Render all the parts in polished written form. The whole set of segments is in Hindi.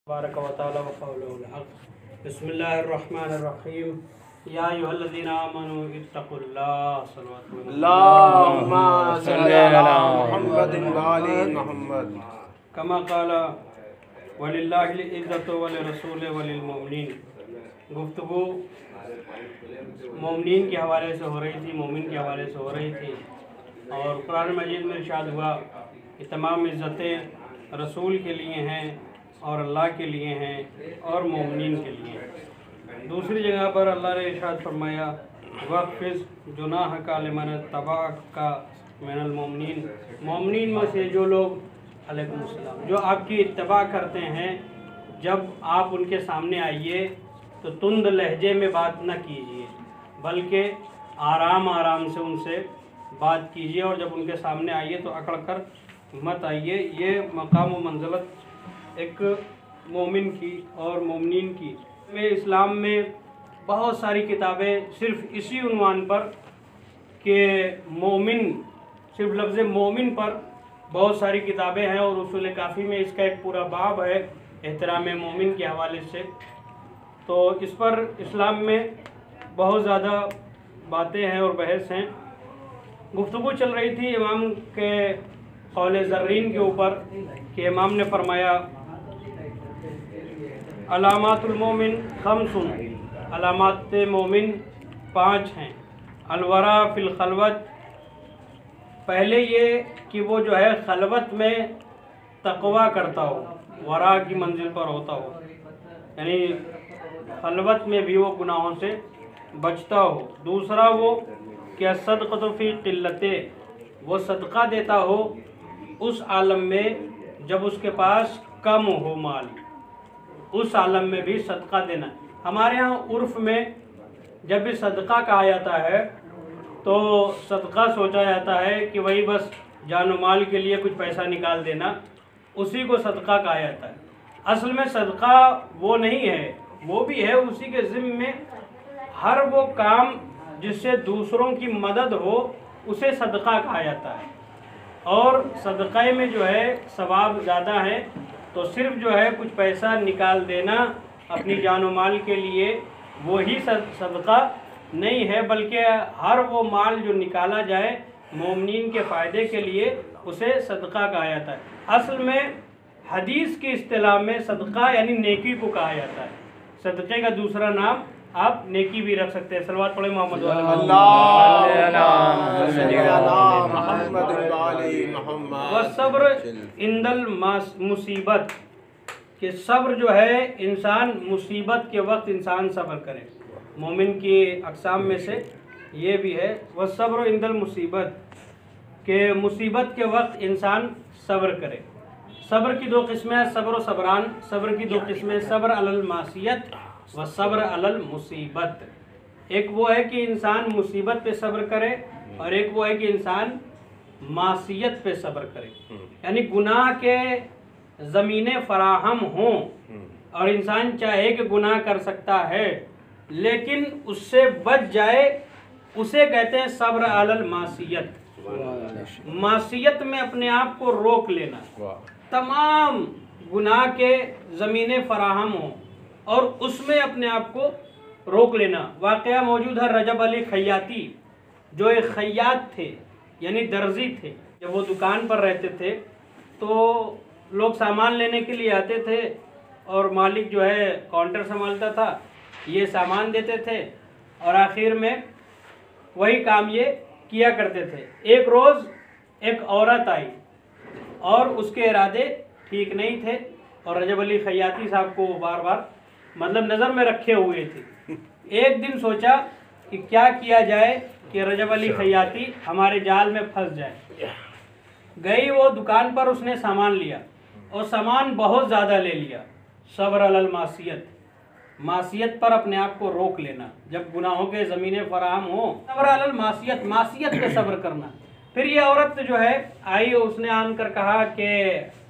बारक व तआला व क़ौलुहुल हक़। बिस्मिल्लाहिर्रहमानिर्रहीम। या अय्युहल्लज़ीना आमनू इत्तक़ुल्लाह अल्लाहुम्मा सल्लि अला मुहम्मदिन व आलि मुहम्मद कमा क़ाला वलिल्लाहिल इज़्ज़तु व लिरसूलिहि व लिलमुमिनीन। गुफ्तगू मोमिनीन के हवाले से हो रही थी, मोमिन के हवाले से हो रही थी और कुरान मजीद में इरशाद हुआ कि तमाम इज़्ज़तें रसूल के लिए हैं और अल्लाह के लिए हैं और मोमिनीन के लिए हैं। दूसरी जगह पर अल्लाह ने इरशाद फरमाया वक़्फ़िज़ जुनाहका लिमन इत्तबअका मिनल मोमिनीन। मोमिनीन में से जो लोग अलैकुम अस्सलाम जो आपकी इत्तबा करते हैं, जब आप उनके सामने आइए तो तुंद लहजे में बात न कीजिए, बल्कि आराम आराम से उनसे बात कीजिए और जब उनके सामने आइए तो अकड़ कर मत आइए। ये मकाम व मंज़िलत एक मोमिन की और मोमिनीन की। में इस्लाम में बहुत सारी किताबें सिर्फ़ इसी उन्वान पर कि मोमिन, सिर्फ लफ्ज़ मोमिन पर बहुत सारी किताबें हैं और उसूल काफ़ी में इसका एक पूरा बाब है एहतराम मोमिन के हवाले से। तो इस पर इस्लाम में बहुत ज़्यादा बातें हैं और बहस हैं। गुफ्तगू चल रही थी इमाम के कौल ज़र्रीन के ऊपर कि इमाम ने फरमाया अलामातुल मोमिन खमसुन, अलामात मोमिन 5 हैं। अलवरा फिल खलवत, पहले ये कि वो जो है खलवत में तक़वा करता हो, वरा की मंजिल पर होता हो, यानी खलवत में भी वो गुनाहों से बचता हो। दूसरा वो कि सदक़तु फ़ी क़िल्लते, वो सदका देता हो उस आलम में जब उसके पास कम हो माल, उस आलम में भी सदका देना। हमारे यहाँ उर्फ़ में जब भी सदका कहा जाता है तो सदका सोचा जाता है कि वही बस जान व माल के लिए कुछ पैसा निकाल देना, उसी को सदका कहा जाता है। असल में सदका वो नहीं है, वो भी है, उसी के ज़िम्मे में हर वो काम जिससे दूसरों की मदद हो उसे सदका कहा जाता है। और सदक़े में जो है सवाब ज़्यादा है, तो सिर्फ जो है कुछ पैसा निकाल देना अपनी जान व माल के लिए वो ही सदका नहीं है, बल्कि हर वो माल जो निकाला जाए मोमिनीन के फ़ायदे के लिए उसे सदका कहा जाता है। असल में हदीस की इस्तिलाह में सदका यानी नेकी को कहा जाता है। सदक़े का दूसरा नाम आप नेकी भी रख सकते हैं। सलवात पढ़े मोहम्मद व सब्र इंदल मुसीबत, कि सब्र जो है इंसान मुसीबत के वक्त इंसान सब्र करे। मोमिन की अक़साम में से ये भी है व सब्र इंदल मुसीबत, के मुसीबत के वक्त इंसान सब्र करे। सब्र की 2 किस्में हैं, सब्र व सबरान। सब्र की 2 किस्में, सब्र अलल मासियत व सब्र अलल मुसीबत। एक वो है कि इंसान मुसीबत पे सब्र करे और एक वो है कि इंसान मासियत पे सब्र करे, यानी गुनाह के ज़मीने फराहम हों और इंसान चाहे कि गुनाह कर सकता है लेकिन उससे बच जाए, उसे कहते हैं सब्र अलल मासियत। मासियत में अपने आप को रोक लेना, तमाम गुनाह के ज़मीने फराहम हों और उसमें अपने आप को रोक लेना। वाक़या मौजूद है रजब अली खैयाती, जो एक खैयात थे यानी दर्जी थे। जब वो दुकान पर रहते थे तो लोग सामान लेने के लिए आते थे और मालिक जो है काउंटर संभालता था, ये सामान देते थे और आखिर में वही काम ये किया करते थे। एक रोज़ एक औरत आई और उसके इरादे ठीक नहीं थे और रजब अली खैयाती साहब को बार बार मतलब नज़र में रखे हुए थे। एक दिन सोचा कि क्या किया जाए कि रजब अली खैयाती हमारे जाल में फंस जाए। गई वो दुकान पर, उसने सामान लिया और सामान बहुत ज़्यादा ले लिया। सब्र अलल मासियत, मासियत पर अपने आप को रोक लेना, जब गुनाहों के ज़मीने फराहम हो सब्र अलल मासियत, मासियत पे सब्र करना। फिर ये औरत जो है आई, उसने आनकर कहा कि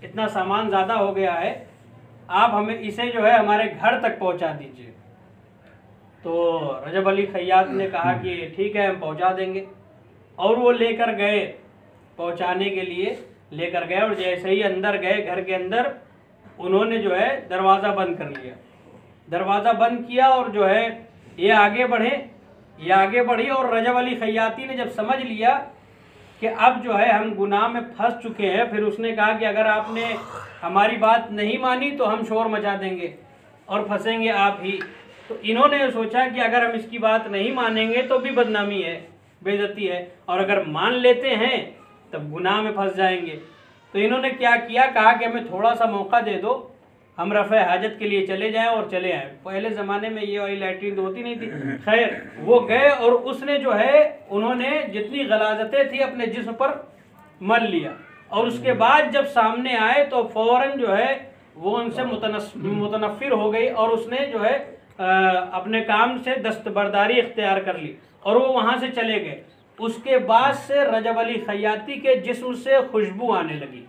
इतना सामान ज़्यादा हो गया है, आप हमें इसे जो है हमारे घर तक पहुंचा दीजिए। तो रजब अली खैयात ने कहा कि ठीक है हम पहुंचा देंगे, और वो लेकर गए, पहुंचाने के लिए लेकर गए और जैसे ही अंदर गए घर के अंदर, उन्होंने जो है दरवाज़ा बंद कर लिया। दरवाज़ा बंद किया और जो है ये आगे बढ़ी और रजब अली खैयाती ने जब समझ लिया कि अब जो है हम गुनाह में फंस चुके हैं, फिर उसने कहा कि अगर आपने हमारी बात नहीं मानी तो हम शोर मचा देंगे और फंसेंगे आप ही। तो इन्होंने सोचा कि अगर हम इसकी बात नहीं मानेंगे तो भी बदनामी है, बेइज्जती है, और अगर मान लेते हैं तब गुनाह में फंस जाएंगे। तो इन्होंने क्या किया, कहा कि हमें थोड़ा सा मौका दे दो, हम रफ़े हाजत के लिए चले जाएं और चले आए। पहले ज़माने में ये वाली लैट्रिन तो होती नहीं थी। खैर वो गए और उसने जो है उन्होंने जितनी गलाजतें थी अपने जिस्म पर मल लिया, और उसके बाद जब सामने आए तो फ़ौरन जो है वो उनसे मुतनफ़िर हो गई और उसने जो है अपने काम से दस्तबरदारी इख्तियार कर ली और वो वहाँ से चले गए। उसके बाद से रजब अली खैयाती के जिस्म से खुशबू आने लगी।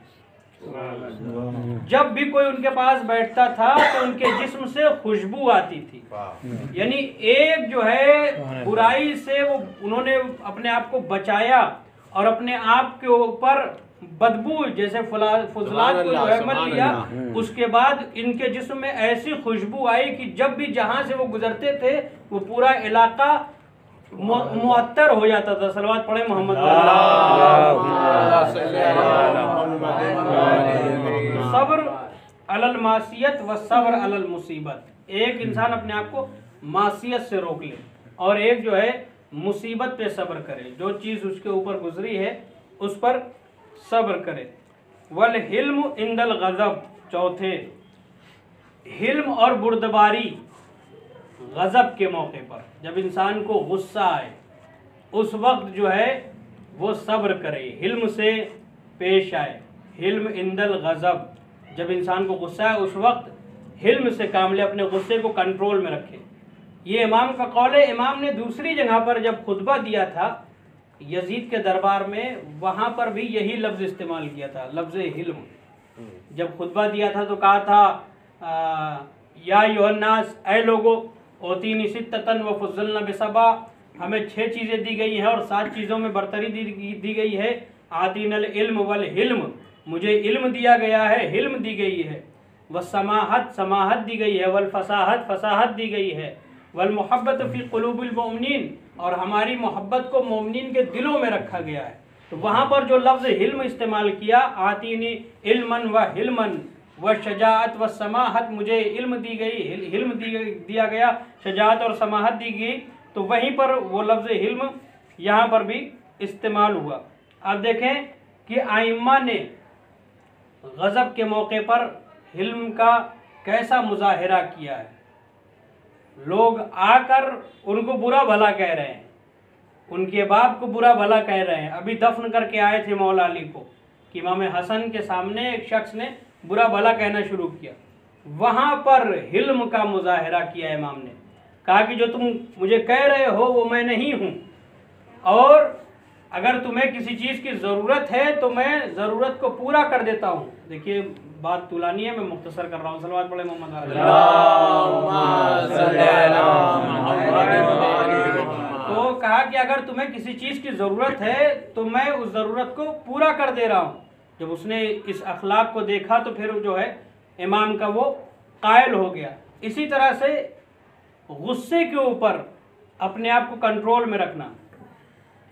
जब भी कोई उनके पास बैठता था तो उनके जिस्म से खुशबू आती थी। यानी एक जो है बुराई से वो उन्होंने अपने आप को बचाया और अपने आप के ऊपर बदबू जैसे फुजलात को जो है मल लिया। उसके बाद इनके जिस्म में ऐसी खुशबू आई कि जब भी जहां से वो गुजरते थे वो पूरा इलाका मुअत्तर हो जाता था। सलवात पढ़े मोहम्मद। सब्र अलल मासियत व सब्र अलल मुसीबत। एक इंसान अपने आप को मासियत से रोक ले और एक जो है मुसीबत पे सब्र करे, जो चीज़ उसके ऊपर गुजरी है उस पर सब्र करे। वल हिल्म इंदल गज़ब। चौथे, हिल्म और बुर्दबारी गज़ब के मौके पर, जब इंसान को गुस्सा आए उस वक्त जो है वो सब्र करे, हिल्म से पेश आए। हिल्म इंदल गज़ब, जब इंसान को गुस्सा है उस वक्त हिल्म से काम ले, अपने गुस्से को कंट्रोल में रखे। ये इमाम का कौल है। इमाम ने दूसरी जगह पर जब खुतबा दिया था यजीद के दरबार में, वहाँ पर भी यही लफ्ज़ इस्तेमाल किया था, लफ्ज़ हिल्म। जब खुतबा दिया था तो कहा था या युहन्नास, ऐ लोगो, ओतीनी सित्ततन व फुज़्ज़लना बिसबा, हमें 6 चीज़ें दी गई हैं और 7 चीज़ों में बरतरी दी गई है। आतीनल इल्म वल हिल्म, मुझे इल्म दिया गया है, हिल्म दी गई है। व समाहत, समाहत दी गई है। वल फसाहत, फसाहत दी गई है। वल मोहब्बत फ़ी क़ुलूबिल मोमिनीन, और हमारी मोहब्बत को मोमिनीन के दिलों में रखा गया है। तो वहाँ पर जो लफ्ज़ हिल्म इस्तेमाल किया, आतीनी इल्मन व हिल्मन व शजाअत व समाहत, मुझे इल्म दी गई, हिल्म दिया गया, शजाअत और समाहत दी गई, तो वहीं पर वो लफ्ज़ हिल्म यहाँ पर भी इस्तेमाल हुआ। अब देखें कि आइम्मा ने गज़ब के मौके पर हिल्म का कैसा मुजाहिरा किया है। लोग आकर उनको बुरा भला कह रहे हैं, उनके बाप को बुरा भला कह रहे हैं। अभी दफन करके आए थे मौला अली को कि इमाम हसन के सामने एक शख्स ने बुरा भला कहना शुरू किया। वहाँ पर हिल्म का मुजाहिरा किया इमाम ने, कहा कि जो तुम मुझे कह रहे हो वो मैं नहीं हूँ, और अगर तुम्हें किसी चीज़ की ज़रूरत है तो मैं ज़रूरत को पूरा कर देता हूँ। देखिए बात तुलानी है, मैं मुख्तसर कर रहा हूँ। सलवात पढ़े मोहम्मद। तो कहा कि अगर तुम्हें किसी चीज़ की ज़रूरत है तो मैं उस ज़रूरत को पूरा कर दे रहा हूँ। जब उसने इस अखलाक को देखा तो फिर जो है इमाम का वो कायल हो गया। इसी तरह से गुस्से के ऊपर अपने आप को कंट्रोल में रखना।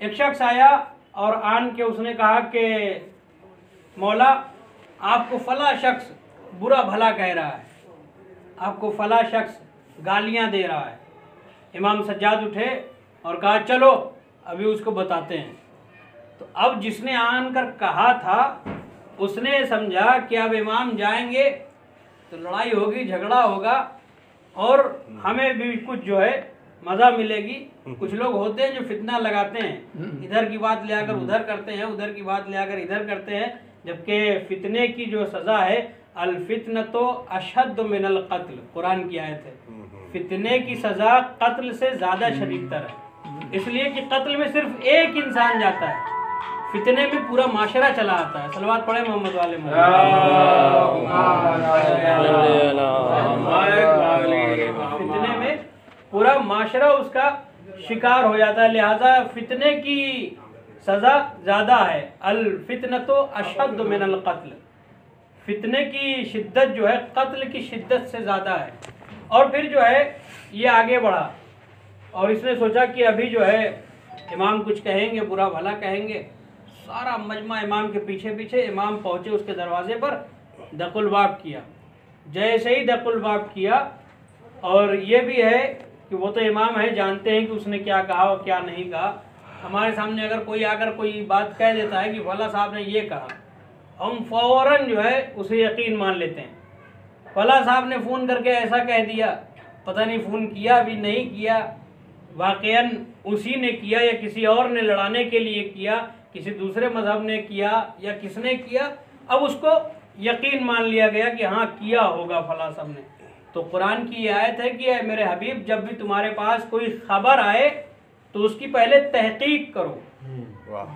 एक शख्स आया और आन के उसने कहा कि मौला, आपको फ़ला शख्स बुरा भला कह रहा है, आपको फ़ला शख्स गालियां दे रहा है। इमाम सज्जाद उठे और कहा चलो अभी उसको बताते हैं। तो अब जिसने आन कर कहा था उसने समझा कि अब इमाम जाएंगे तो लड़ाई होगी, झगड़ा होगा और हमें भी कुछ जो है मज़ा मिलेगी। कुछ लोग होते हैं जो फितना लगाते हैं, इधर की बात ले आकर उधर करते हैं, उधर की बात ले आकर इधर करते हैं, जबकि फितने की जो सज़ा है अल फितनतो अशद्द मिनल कत्ल, कुरान की आयत है। फितने की सज़ा कत्ल से ज़्यादा शदीदतर है, इसलिए कि कत्ल में सिर्फ एक इंसान जाता है, फितने में पूरा माशरा चला आता है। सलवात पढ़े मोहम्मद वाले। फितने में पूरा माशरा उसका शिकार हो जाता है, लिहाजा फितने की सज़ा ज़्यादा है। अल फितनतो अशद्द मिनल कत्ल, फितने की शिद्दत जो है कत्ल की शिद्दत से ज़्यादा है। और फिर जो है ये आगे बढ़ा और इसने सोचा कि अभी जो है इमाम कुछ कहेंगे, बुरा भला कहेंगे। सारा मजमा इमाम के पीछे पीछे, इमाम पहुँचे उसके दरवाजे पर, दकुल बाब किया। जैसे ही दकुल बाब किया, और ये भी है कि वो तो इमाम है, जानते हैं कि उसने क्या कहा और क्या नहीं कहा। हमारे सामने अगर कोई आकर कोई बात कह देता है कि फला साहब ने ये कहा, हम फ़ौरन जो है उसे यकीन मान लेते हैं। फला साहब ने फ़ोन करके ऐसा कह दिया, पता नहीं फ़ोन किया भी नहीं किया, वाक़ईन उसी ने किया या किसी और ने लड़ाने के लिए किया, किसी दूसरे मज़हब ने किया या किसने किया, अब उसको यकीन मान लिया गया कि हाँ किया होगा फला साहब ने। तो कुरान की ये आयत है कि मेरे हबीब, जब भी तुम्हारे पास कोई खबर आए तो उसकी पहले तहकीक करो।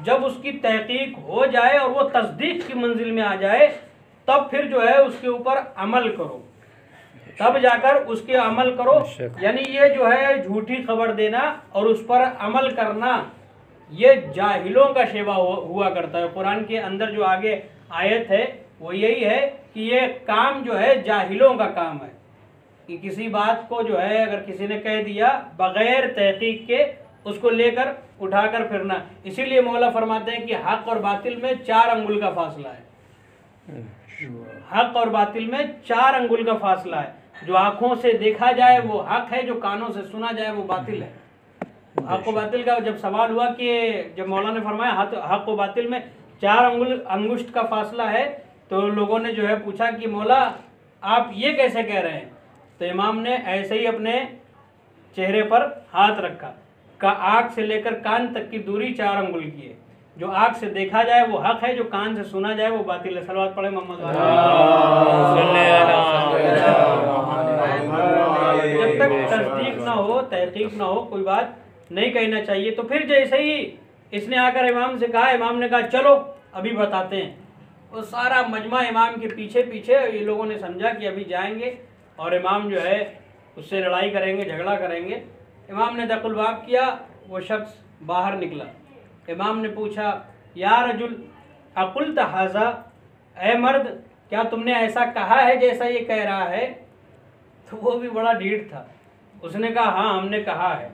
जब उसकी तहकीक हो जाए और वो तस्दीक की मंजिल में आ जाए, तब फिर जो है उसके ऊपर अमल करो, तब जाकर उसके अमल करो। यानी ये जो है झूठी खबर देना और उस पर अमल करना, ये जाहिलों का शेवा हुआ करता है। कुरान के अंदर जो आगे आयत है वो यही है कि ये काम जो है जाहिलों का काम है, कि किसी बात को जो है अगर किसी ने कह दिया बगैर तहकीक के, उसको लेकर उठाकर फिरना। इसीलिए मौला फरमाते हैं कि हक और बातिल में 4 अंगुल का फासला है। हक और बातिल में 4 अंगुल का फासला है। जो आंखों से देखा जाए वो हक है, जो कानों से सुना जाए वो बातिल है। हक और बातिल का जब सवाल हुआ कि जब मौला ने फरमाया हक और बातिल में 4 अंगुष्ठ का फासला है, तो लोगों ने जो है पूछा कि मौला आप ये कैसे कह रहे हैं? तो इमाम ने ऐसे ही अपने चेहरे पर हाथ रखा, का आँख से लेकर कान तक की दूरी 4 अंगुल की है। जो आँख से देखा जाए वो हक है, जो कान से सुना जाए वो बातिल है। सलवात पढ़े मोहम्मद। जब तक तस्दीक ना हो, तहकीक ना हो, कोई बात नहीं कहना चाहिए। तो फिर जैसे ही इसने आकर इमाम से कहा, इमाम ने कहा चलो अभी बताते हैं। वो सारा मजमा इमाम के पीछे पीछे, ये लोगों ने समझा कि अभी जाएंगे और इमाम जो है उससे लड़ाई करेंगे, झगड़ा करेंगे। इमाम ने दकुल बाब किया, वो शख्स बाहर निकला। इमाम ने पूछा, या रजुल अकुल हाजा, ए मर्द क्या तुमने ऐसा कहा है जैसा ये कह रहा है? तो वो भी बड़ा ढीठ था, उसने कहा हाँ हमने कहा है।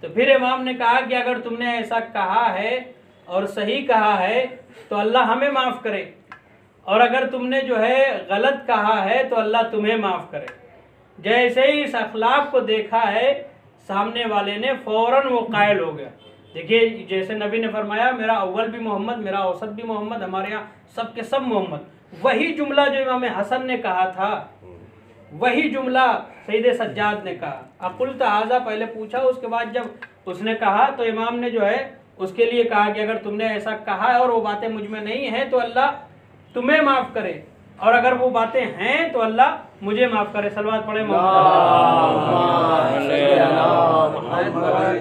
तो फिर इमाम ने कहा कि अगर तुमने ऐसा कहा है और सही कहा है तो अल्लाह हमें माफ़ करे, और अगर तुमने जो है गलत कहा है तो अल्लाह तुम्हें माफ़ करे। जैसे ही इस अखलाक को देखा है सामने वाले ने, फ़ौरन वो कायल हो गया। देखिए जैसे नबी ने फरमाया मेरा अव्वल भी मोहम्मद, मेरा औसत भी मोहम्मद, हमारे यहाँ सब के सब मोहम्मद। वही जुमला जो इमाम हसन ने कहा था, वही जुमला सैयद सज्जाद ने कहा। अकुल तहाजा पहले पूछा, उसके बाद जब उसने कहा तो इमाम ने जो है उसके लिए कहा कि अगर तुमने ऐसा कहा है और वो बातें मुझ में नहीं हैं तो अल्लाह तुम्हें माफ़ करे, और अगर वो बातें हैं तो अल्लाह मुझे माफ़ करे। सलवात पढ़े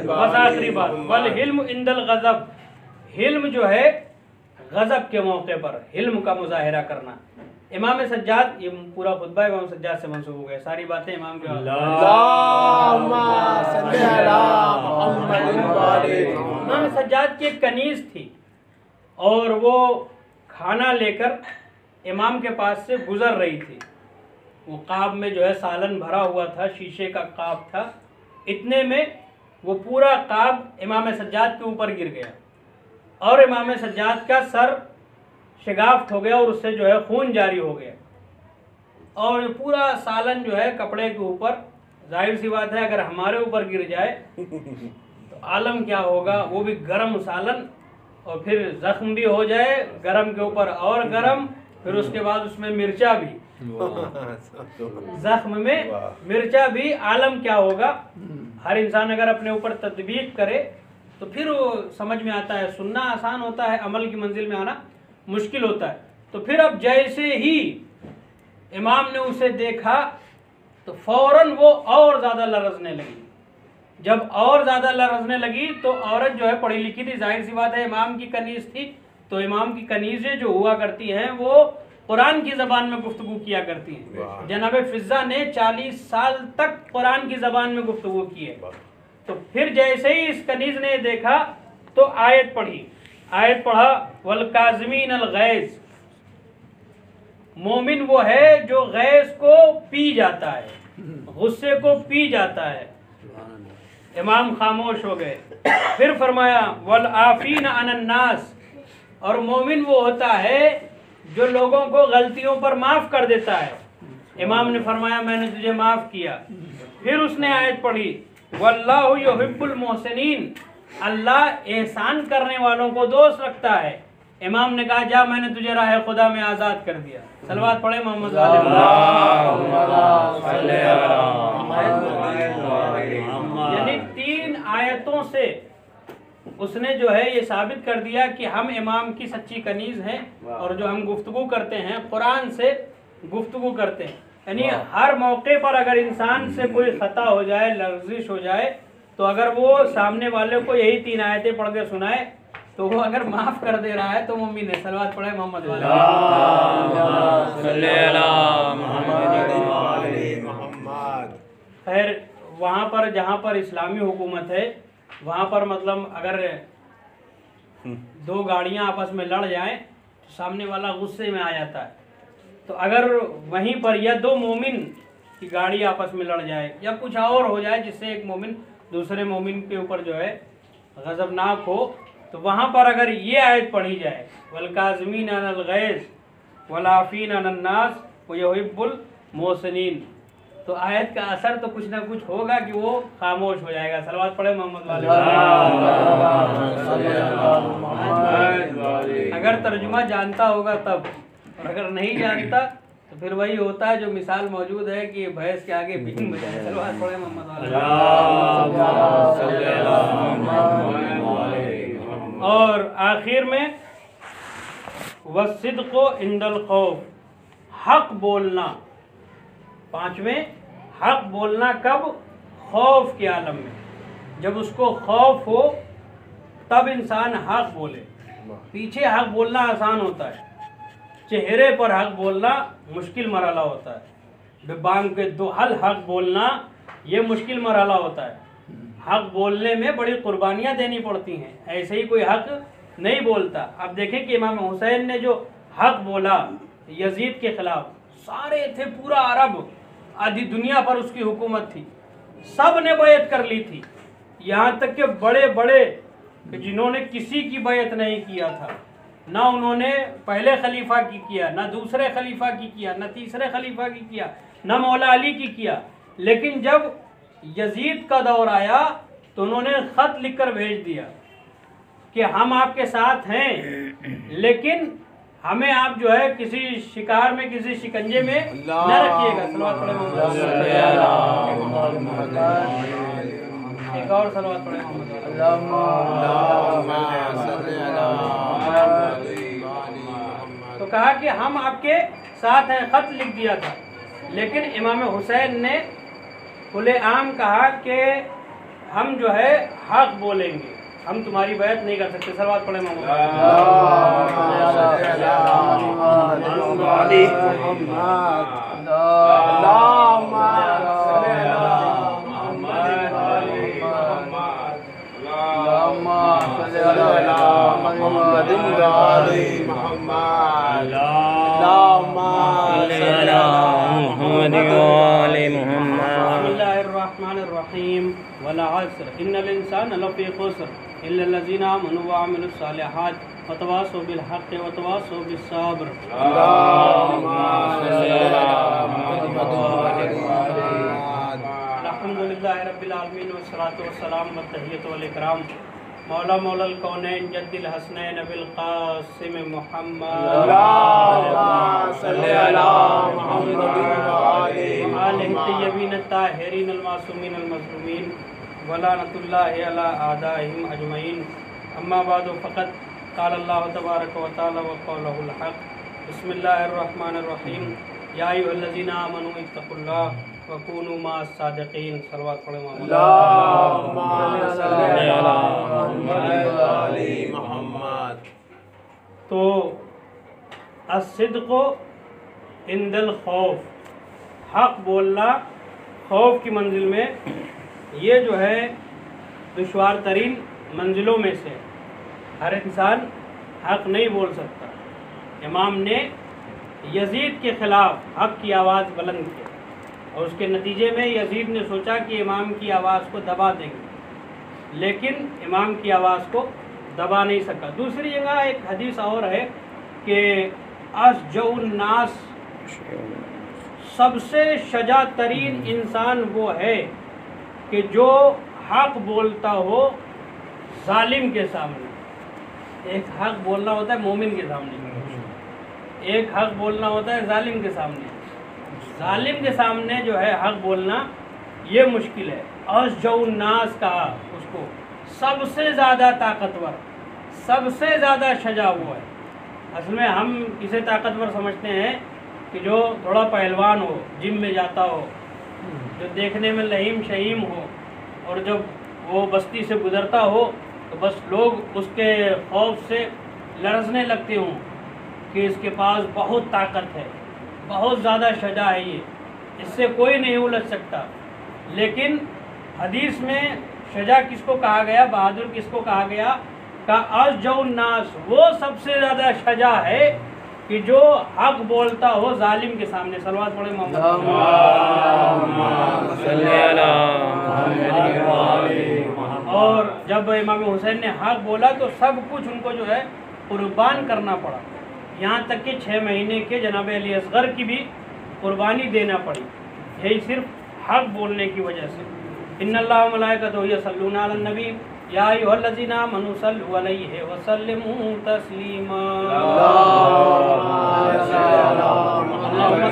बस आखिरी बात, वल हिल्म इंदल गज़ब, हिल्म जो है गज़ब के मौके पर हिल्म का मुजाहिरा करना। इमाम सज्जाद, ये पूरा खुतबा इमाम सज्जाद से मंसूब हो गया, सारी बातें इमाम के। इमाम सज्जाद की एक कनीज़ थी और वो खाना लेकर इमाम के पास से गुजर रही थी। वो काब में जो है सालन भरा हुआ था, शीशे का काब था। इतने में वो पूरा काब इमाम सज्जाद के ऊपर गिर गया और इमाम सज्जाद का सर शिगाफ्त हो गया और उससे जो है खून जारी हो गया। और पूरा सालन जो है कपड़े के ऊपर, जाहिर सी बात है अगर हमारे ऊपर गिर जाए तो आलम क्या होगा, वो भी गरम सालन, और फिर जख्म भी हो जाए गरम के ऊपर और गरम, फिर उसके बाद उसमें मिर्चा भी, जख्म में मिर्चा भी, आलम क्या होगा। हर इंसान अगर अपने ऊपर तदबीक करे तो फिर वो समझ में आता है। सुनना आसान होता है, अमल की मंजिल में आना मुश्किल होता है। तो फिर अब जैसे ही इमाम ने उसे देखा तो फौरन वो और ज़्यादा लरजने लगी। जब और ज़्यादा लरजने लगी तो औरत जो है पढ़ी लिखी थी, जाहिर सी बात है इमाम की कनीज़ थी, तो इमाम की कनीज़ें जो हुआ करती हैं वो कुरान की ज़बान में गुफ्तगू किया करती हैं। जनाब फिज़ा ने 40 साल तक कुरान की ज़बान में गुफ्तगू की है। तो फिर जैसे ही इस कनीज़ ने देखा तो आयत पढ़ी, आयत पढ़ा, वल काज़िमीन अल गैज़, मोमिन वो है जो गैस को पी जाता है, गुस्से को पी जाता है। इमाम खामोश हो गए। फिर फरमाया वल आफीन अनन्नास, और मोमिन वो होता है जो लोगों को गलतियों पर माफ़ कर देता है। इमाम ने फरमाया मैंने तुझे माफ़ किया। फिर उसने आयत पढ़ी वल्लाहु युहिब्बुल मोहसिनीन, अल्लाह एहसान करने वालों को दोस्त रखता है। इमाम ने कहा जा मैंने तुझे राह खुदा में आज़ाद कर दिया। सलवात पढ़े मोहम्मद वाले। यानी 3 आयतों से उसने जो है ये साबित कर दिया कि हम इमाम की सच्ची कनीज़ हैं, और जो हम गुफ्तगू करते हैं कुरान से गुफ्तगू करते हैं। यानी हर मौके पर अगर इंसान से कोई खता हो जाए, लर्जिश हो जाए, तो अगर वो सामने वाले को यही 3 आयतें पढ़ के सुनाए तो वो अगर माफ़ कर दे रहा है तो मुमिन है। सलवात पढ़े मोहम्मद वाले। खैर वहाँ पर जहाँ पर इस्लामी हुकूमत है वहाँ पर मतलब अगर 2 गाड़ियाँ आपस में लड़ जाएं तो सामने वाला गुस्से में आ जाता है। तो अगर वहीं पर या 2 मोमिन की गाड़ी आपस में लड़ जाए या कुछ और हो जाए जिससे एक मोमिन दूसरे मोमिन के ऊपर जो है गज़बनाक हो, तो वहाँ पर अगर ये आयत पढ़ी जाए वल काज़िमीन अल गैज़ वल आफ़ीन अन नास व युहिब्बुल मोहसिनीन, तो आयत का असर तो कुछ ना कुछ होगा कि वो खामोश हो जाएगा। सलवात पढ़े मोहम्मद वाले। अगर तर्जुमा जानता होगा तब, और अगर नहीं जानता तो फिर वही होता है जो मिसाल मौजूद है कि भैंस के आगे बीन बजाए। सलवात पढ़े मोहम्मद वाले। और आखिर में वसिद्क़ु इंदल खौफ, हक बोलना। 5वें हक बोलना कब? खौफ के आलम में, जब उसको खौफ हो तब इंसान हक बोले। पीछे हक बोलना आसान होता है, चेहरे पर हक बोलना मुश्किल मरहला होता है। बेबांग के दो हल हक बोलना ये मुश्किल मरहला होता है। हक बोलने में बड़ी कुर्बानियाँ देनी पड़ती हैं, ऐसे ही कोई हक नहीं बोलता। अब देखें कि इमाम हुसैन ने जो हक बोला यजीद के खिलाफ, सारे थे, पूरा अरब, आधी दुनिया पर उसकी हुकूमत थी, सब ने बैत कर ली थी। यहाँ तक कि बड़े बड़े जिन्होंने किसी की बैत नहीं किया था, ना उन्होंने पहले खलीफा की किया, ना दूसरे खलीफा की किया, ना तीसरे खलीफा की किया, ना मौला अली की किया, लेकिन जब यजीद का दौर आया तो उन्होंने ख़त लिखकर भेज दिया कि हम आपके साथ हैं, लेकिन हमें आप जो है किसी शिकार में, किसी शिकंजे में न रखिएगा। सलवात पढ़े मोहम्मद। एक और सलवात पढ़े मोहम्मद। तो कहा कि हम आपके साथ हैं, खत लिख दिया था, लेकिन इमाम हुसैन ने खुलेआम कहा कि हम जो है हक बोलेंगे, हम तुम्हारी बैत नहीं कर सकते। सलवात पढ़े मोहम्मद। वल अस्र इन्नल इंसान लफी खुस्र इल्ला लज़ीना आमनु व अमिलुस सालिहात व तवासौ बिल हक़्क़ि व तवासौ बिस सब्र। अल्हम्दुलिल्लाहि रब्बिल आलमीन वस्सलातु वस्सलाम व तहियतु वल इकराम मौला मौलल कौनैन जद्दिल हसनैन बिल क़ासिम मुहम्मद आलिहि तय्यबीन ताहिरीन अल मासूमीन अल मज़लूमीन वलानतुल्लाहि अला आदाइहिम अजमईन। अम्मा बादु फ़क़त क़ाल अल्लाहु तबारक व तआला व क़ौलुहुल हक़। बिस्मिल्लाहिर रहमानिर रहीम। या अय्युहल्लज़ीना आमनू इत्तक़ुल्लाह व कूनू मअस सादिक़ीन। सलवात पढ़े मोहम्मद। तो अस्सिद्क़ु इंदल खौफ, हक बोलना खौफ की मंजिल में, ये जो है दुश्वार तरीन मंजिलों में से। हर इंसान हक नहीं बोल सकता। इमाम ने यजीद के ख़िलाफ़ हक़ की आवाज़ बुलंद की और उसके नतीजे में यजीद ने सोचा कि इमाम की आवाज़ को दबा देंगे, लेकिन इमाम की आवाज़ को दबा नहीं सका। दूसरी जगह एक हदीस और है कि अशजउन्नास, सबसे शजा तरीन इंसान वो है कि जो हक़ बोलता हो जालिम के सामने। एक हक़ बोलना होता है मोमिन के सामने, एक हक़ बोलना होता है जालिम के सामने। जालिम के सामने जो है हक़ बोलना ये मुश्किल है। अशजउन्नास कहा उसको, सबसे ज़्यादा ताकतवर, सबसे ज़्यादा शजा वो है। असल में हम इसे ताकतवर समझते हैं कि जो थोड़ा पहलवान हो, जिम में जाता हो, जो देखने में लहीम शहीम हो, और जब वो बस्ती से गुज़रता हो तो बस लोग उसके खौफ से लरज़ने लगते हों कि इसके पास बहुत ताकत है, बहुत ज़्यादा शजा है, ये इससे कोई नहीं उलझ सकता। लेकिन हदीस में शजा किसको कहा गया, बहादुर किसको कहा गया, का अशजउन्नास, वो सबसे ज़्यादा शजा है कि जो हक़ बोलता हो जालिम के सामने। सलवात पढ़े मोहम्मद। और जब इमाम हुसैन ने हक़ बोला तो सब कुछ उनको जो है कुर्बान करना पड़ा, यहाँ तक कि 6 महीने के जनाब अली असगर की भी कुर्बानी देना पड़ी, यही सिर्फ हक़ बोलने की वजह से। इन्नल्लाह व मलाइकतहु यसल्लूना अलन नबी या अय्युहल्लज़ीना आमनू सल्लु अलैहि व सल्लिमू तस्लीमा। अल्लाहुम्मा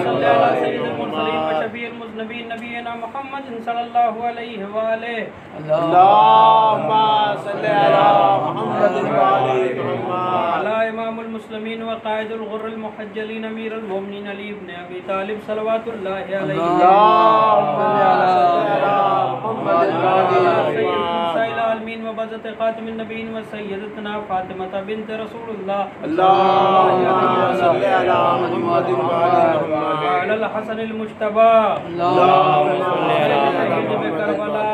सल्लि अला सय्यिदिल मुरसलीन व शफीइल मुज़नबीन नबीना मुहम्मदिन सल्लल्लाहु अलैहि व आलिहि। अल्लाहुम्मा सल्लि अला मुहम्मदिन व आलि मुहम्मद। अला इमामुल मुस्लिमीन व कायदुल गुर्रिल मुहज्जलीन अमीरुल मोमिनीन अली इब्न अबी तालिब सल्लल्लाहु अलैहि। अल्लाहुम्मा सल्लि अला मुहम्मदिन व आलि आलमीन व बज़त ख़ातिमिन नबीन व सय्यदतना फ़ातिमा बिन्त रसूलुल्लाह। अल्लाहुम्मा सल्लि अला मुहम्मदिन व आलि मुहम्मद। अलल हसनिल मुज्तबा, अल्लाहुम्मा सल्लि अला करबला,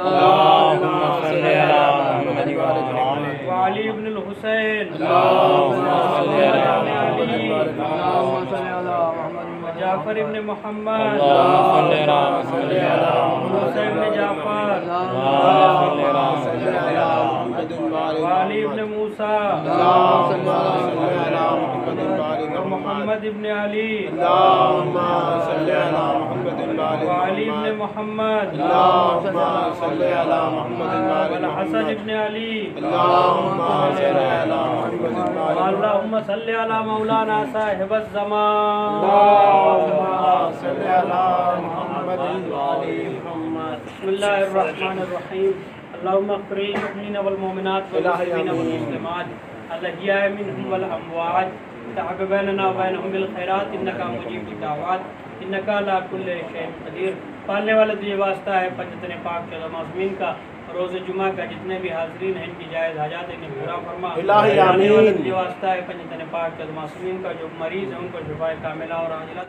अल्लाहुम्मा सल्लि अला मुहम्मदिन व आलि मुहम्मद। व अली इब्नुल हुसैन, अल्लाहुम्मा सल्लि अला मुहम्मदिन व आलि अल्लाहुम्मा सल्लि अला मुहम्मद व जाफर इब्न मुहम्मद, अल्लाहुम्मा सल्लि अला मूसा इब्न जाफर, अल्लाहुम्मा सल्लि अला मुहम्मदिन व आलि व अली इब्न मूसा, अल्लाहुम्मा सल्लि अला मुहम्मदिन व आलि व मुहम्मद इब्न अली, अल्लाहुम्मा सल्लि अला मुहम्मदिन व आलि व अली इब्न मुहम्मद, अल्लाहुम्मा सल्लि अला मुहम्मदिन व आलि व हसन इब्न अली, अल्लाहुम्मा सल्लि अला मुहम्मदिन व आलि अल्लाहुम्मा सल्लि अला मौलाना साहिबज़ ज़मान। अल्लाहुम्मा सल्लि अला मुहम्मदिन व आलि मुहम्मद। बिस्मिल्लाहिर्रहमानिर्रहीम। अल्लाहुम्मा अग़फ़िर लिल मुमिनीना वल मुमिनात वल मुस्लिमीना वल मुस्लिमात अल-अहयाइ मिनहुम वल अमवात तहब बैनना व बैनहुम बिल खैरात इन्नका मुजीबुद दाअवात इन्नका अला कुल्लि शैइन क़दीर। पालने वाला तुझे वास्ता है पंजतन पाक के मासूमीन का, रोज़ जुमा का जितने भी हाज़रीन हैं इनकी जायज़ हाजात इन्हें पूरा फरमा। इलाही आमीन। पालने वाला तुझे वास्ता है पंजतन पाक के मासूमीन का, जो मरीज़ हैं उनको शिफ़ाए कामिला और आजिला